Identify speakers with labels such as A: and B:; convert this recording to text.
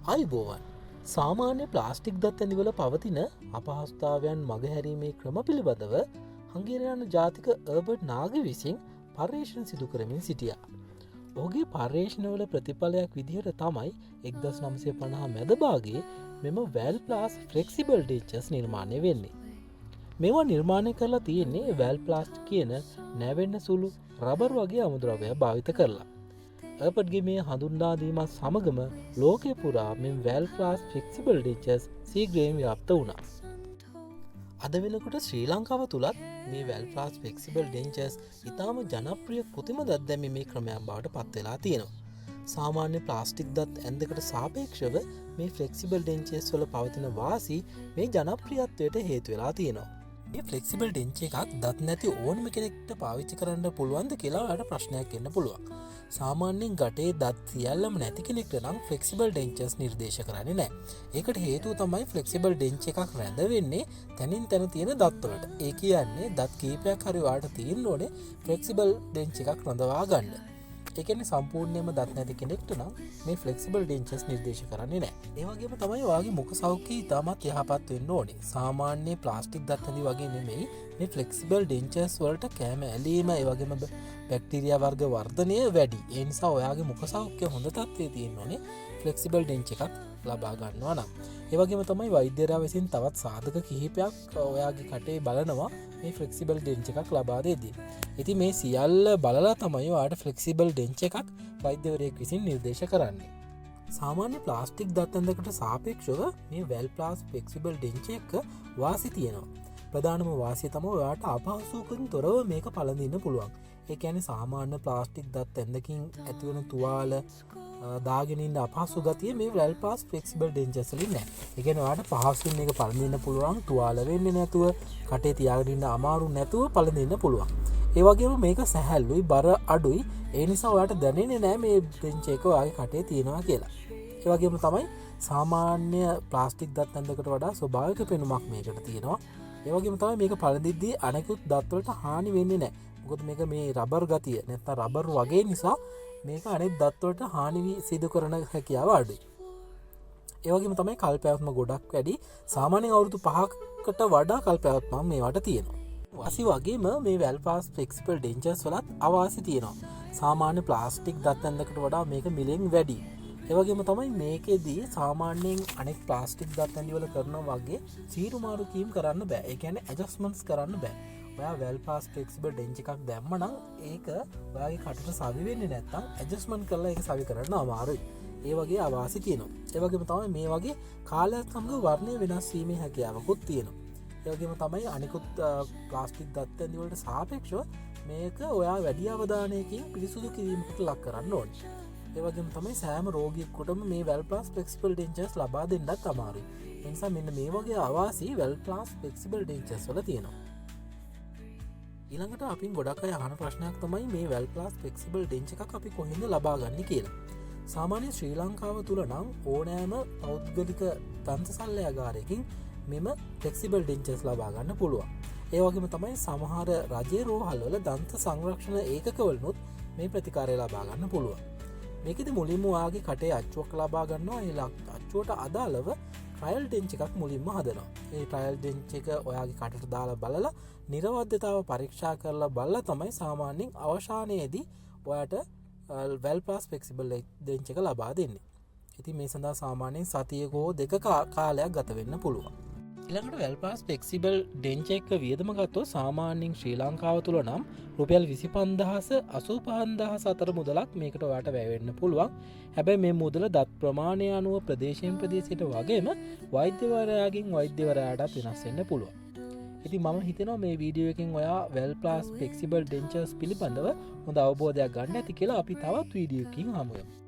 A: අයිබෝවන් සාමාන්‍ය ප්ලාස්ටික් දත් ඇඳිවල පවතින අපහස්ථාවයන් මගහැරීමේ ක්‍රම පිළිබඳව හංගේරයන ජාතික අර්බට් නාග විසින් පර්යේෂණ සිදු කරමින් සිටියා. ඔහුගේ පර්යේෂණවල ප්‍රතිඵලයක් විදිහට තමයි 1950 මැදභාගේ මෙම වැල් ප්ලාස් ෆ්ලෙක්සිබල් ඩේචස් නිර්මාණය වෙන්නේ. මේවා නිර්මාණය කරලා තියෙන්නේ වැල් ප්ලාස්ට් කියන නැවෙන්න සුළු රබර් වගේ අමුද්‍රව්‍ය භාවිත කරලා. අර්බට්ගේ මේ හඳුන්වාදීමත් සමගම ලෝකය පුරා මෙම වැල් ප්ලාස් ෆ්ලෙක්සිබල් ඩේචස් සීග්‍රයෙන් ව්‍යාප්ත වුණා. අද වෙනකොට ශ්‍රී ලංකාව තුළත් මේ වැල් ප්ලාස් ෆ්ලෙක්සිබල් ඩෙන්චර්ස් ඉතාම ජනප්‍රිය කෘතිම දත් දැමීමේ ක්‍රමයක් බවට පත්වෙලා තියෙනවා. සාමාන්‍ය ප්ලාස්ටික් දත් ඇන්දකට සාපේක්ෂව මේ ෆ්ලෙක්සිබල් ඩෙන්චර්ස් වල පවතින වාසි මේ ජනප්‍රියත්වයට හේතු වෙලා තියෙනවා. මේ ෆ්ලෙක්සිබල් ඩෙන්ච එකක් දත් නැති ඕනම කෙනෙක්ට පාවිච්චි කරන්න පුළුවන්ද කියලා යට ප්‍රශ්නයක් එන්න පුළුවන්. සාමාන්‍යයෙන් ගටේ දත් සියල්ලම නැති කෙනෙක්ට නම් ෆ්ලෙක්සිබල් ඩෙන්චර්ස් නිර්දේශ කරන්නේ නැහැ. ඒකට හේතුව තමයි ෆ්ලෙක්සිබල් ඩෙන්ච එකක් රැඳ වෙන්නේ තනින් තන තියෙන දත්වලට. ඒ කියන්නේ දත් කීපයක් හරි වාට තියෙන්න ඕනේ ෆ්ලෙක්සිබල් ඩෙන්ච එකක් රඳවා ගන්න. ඒ කියන්නේ සම්පූර්ණයෙන්ම දත් නැති කෙනෙක්ට නම් මේ ෆ්ලෙක්සිබල් ඩෙන්චර්ස් නිර්දේශ කරන්නේ නැහැ. ඒ වගේම තමයි වාගේ මුඛ සෞඛ්‍යය ඉතාමත් යහපත් වෙන්න ඕනේ. සාමාන්‍ය ප්ලාස්ටික් දත් ඇඳි වගේ නෙමෙයි මේ ෆ්ලෙක්සිබල් ඩෙන්චර්ස් වලට කැම ඇලීම ඒ වගේම බැක්ටීරියා වර්ග වර්ධනය වැඩි. ඒ නිසා ඔයාගේ මුඛ සෞඛ්‍යය හොඳ තත්ත්වයේ තියෙන්න ඕනේ ෆ්ලෙක්සිබල් ඩෙන්ච් එකක් ලබා ගන්නවා නම්. ඒ වගේම තමයි වෛද්‍යවරයා විසින් තවත් සාධක කිහිපයක් ඔයාගේ කටේ බලනවා මේ ෆ්ලෙක්සිබල් ඩෙන්ච් එකක් ලබා දෙද්දී. ඉතින් මේ සියල්ල බලලා තමයි ඔයාට ෆ්ලෙක්සිබල් ඩෙන්ච් එකක් වෛද්‍යවරයෙක් විසින් නිර්දේශ කරන්නේ. සාමාන්‍ය ප්ලාස්ටික් දත් ඇඳකට සාපේක්ෂව මේ වැල් ප්ලාස් ෆ්ලෙක්සිබල් ඩෙන්ච් එක වාසි තියෙනවා. ප්‍රධානම වාසිය තමයි ඔයාට අපහසුකමින් තොරව මේක පළඳින්න පුළුවන්. ඒ කියන්නේ සාමාන්‍ය ප්ලාස්ටික් දත් ඇඳකින් ඇතිවන තුවාල දාගෙන ඉන්න අපහසු ගතිය මේ වැල් ප්ලාස් ෆ්ලෙක්සිබල් ඩෙන්චර්ස් වලින් නැහැ. ඒ කියන්නේ ඔයාට පහසුවෙන් මේක පළඳින්න පුළුවන්, තුවාල වෙන්නේ නැතුව, කටේ තියාගෙන ඉන්න අමාරු නැතුව පළඳින්න පුළුවන්. ඒ වගේම මේක සැහැල්ලුයි, බර අඩුයි. ඒ නිසා ඔයාට දැනෙන්නේ නැහැ මේ ඩෙන්ච් එක ඔයාගේ කටේ තියෙනවා කියලා. ඒ වගේම තමයි සාමාන්‍ය ප්ලාස්ටික් දත් ඇඳකට වඩා ස්වභාවික පෙනුමක් මේකට තියෙනවා. ඒ වගේම තමයි මේක පළඳිද්දී අනෙකුත් දත්වලට හානි වෙන්නේ නැහැ. මොකද මේක මේ රබර් ගතිය නැත්නම් රබර් වගේ නිසා මේක අනෙක් දත්වලට හානි සිදු කරන හැකියාව අඩුයි. ඒ වගේම තමයි කල් පැවැත්ම ගොඩක් වැඩි. සාමාන්‍යයෙන් අවුරුදු 5කට වඩා කල් පැවැත්මක් මේවට තියෙනවා. වාසි වගේම මේ වැල් ප්ලාස් ෆ්ලෙක්සිබල් ඩෙන්චර්ස් වලත් අවාසි තියෙනවා. සාමාන්‍ය ප්ලාස්ටික් දත් ඇඳකට වඩා මේක මිලෙන් වැඩි. ඒ වගේම තමයි මේකෙදී සාමාන්‍යයෙන් අනෙක් ප්ලාස්ටික් දත් ඇඳි වල කරනවා වගේ සීරු මාරු කීම් කරන්න බෑ. ඒ කියන්නේ ඇඩ්ජස්ට්මන්ට්ස් කරන්න බෑ. ඔයා වැල් ප්ලාස් ෆ්ලෙක්සිබල් ඩෙන්ච් එකක් දැම්මනම් ඒක ඔයාගේ කටට සවි වෙන්නේ නැත්නම් ඇඩ්ජස්ට්මන්ට් කරලා ඒක සවි කරන්න අමාරුයි. ඒ වගේ අවාසි තියෙනවා. ඒ වගේම තමයි මේ වගේ කාලයක් සමග වර්ණය වෙනස් වීමේ හැකියාවකුත් තියෙනවා. ඒ වගේම තමයි අනිකුත් ප්ලාස්ටික් දත් ඇඳි වලට සාපේක්ෂව මේක ඔයා වැඩි අවධානයකින් පිරිසුදු කිරීමකට ලක් කරන්න ඕනේ. ඒ වගේම තමයි සෑම රෝගියෙකුටම මේ වැල් ප්ලාස් ෆ්ලෙක්සිබල් ඩෙන්චර්ස් ලබා දෙන්නත් අමාරුයි. ඒ නිසා මෙන්න මේ වගේ අවාසි වැල් ප්ලාස් ෆ්ලෙක්සිබල් ඩෙන්චර්ස් වල තියෙනවා. ඊළඟට අපි ගොඩක් අය අහන ප්‍රශ්නයක් තමයි මේ වැල් ප්ලාස් ෆ්ලෙක්සිබල් ඩෙන්ච් එකක් අපි කොහෙන්ද ලබා ගන්නේ කියලා. සාමාන්‍ය ශ්‍රී ලංකාව තුල නම් ඕනෑම පෞද්ගලික දන්ත සල්ලයාගාරයකින් මෙම ෆ්ලෙක්සිබල් ඩෙන්චර්ස් ලබා ගන්න පුළුවන්. ඒ වගේම තමයි සමහර රජයේ රෝහල් වල දන්ත සංරක්ෂණ ඒකකවලුත් මේ ප්‍රතිකාරය ලබා ගන්න පුළුවන්. මේකෙදි මුලින්ම ඔයාගේ කටේ අච්චුවක් ලබා ගන්නවා. ඒ අච්චුවට අදාළව ට්‍රයල් ඩෙන්ච් එකක් මුලින්ම හදනවා. ඒ ට්‍රයල් ඩෙන්ච් එක ඔයාගේ කටට දාලා බලලා නිරවද්‍යතාව පරීක්ෂා කරලා බලලා තමයි සාමාන්‍යයෙන් අවසානයේදී ඔයාට වැල් ප්ලාස් ෆ්ලෙක්සිබල් ඩෙන්ච් එක ලබා දෙන්නේ. ඉතින් මේ සඳහා සාමාන්‍යයෙන් සතියක හෝ දෙක කාලයක් ගත වෙන්න පුළුවන්. ඊළඟට වැල් ප්ලාස් ෆ්ලෙක්සිබල් ඩෙන්ච් එක වියදම ගත්තොත් සාමාන්‍යයෙන් ශ්‍රී ලංකාව තුල නම් රුපියල් 25000 85000 අතර මුදලක් මේකට ඔයාට වැය වෙන්න පුළුවන්. හැබැයි මේ මුදල දත් ප්‍රමාණය අනුව ප්‍රදේශයෙන් ප්‍රදේශයට වගේම වෛද්‍යවරයාගෙන් වෛද්‍යවරයාටත් වෙනස් වෙන්න පුළුවන්. ඉතින් මම හිතනවා මේ වීඩියෝ එකෙන් ඔයා වැල් ප්ලාස් ෆ්ලෙක්සිබල් ඩෙන්චර්ස් පිළිබඳව හොඳ අවබෝධයක් ගන්න ඇති කියලා. අපි තවත් වීඩියෝ එකකින් හමු වෙමු.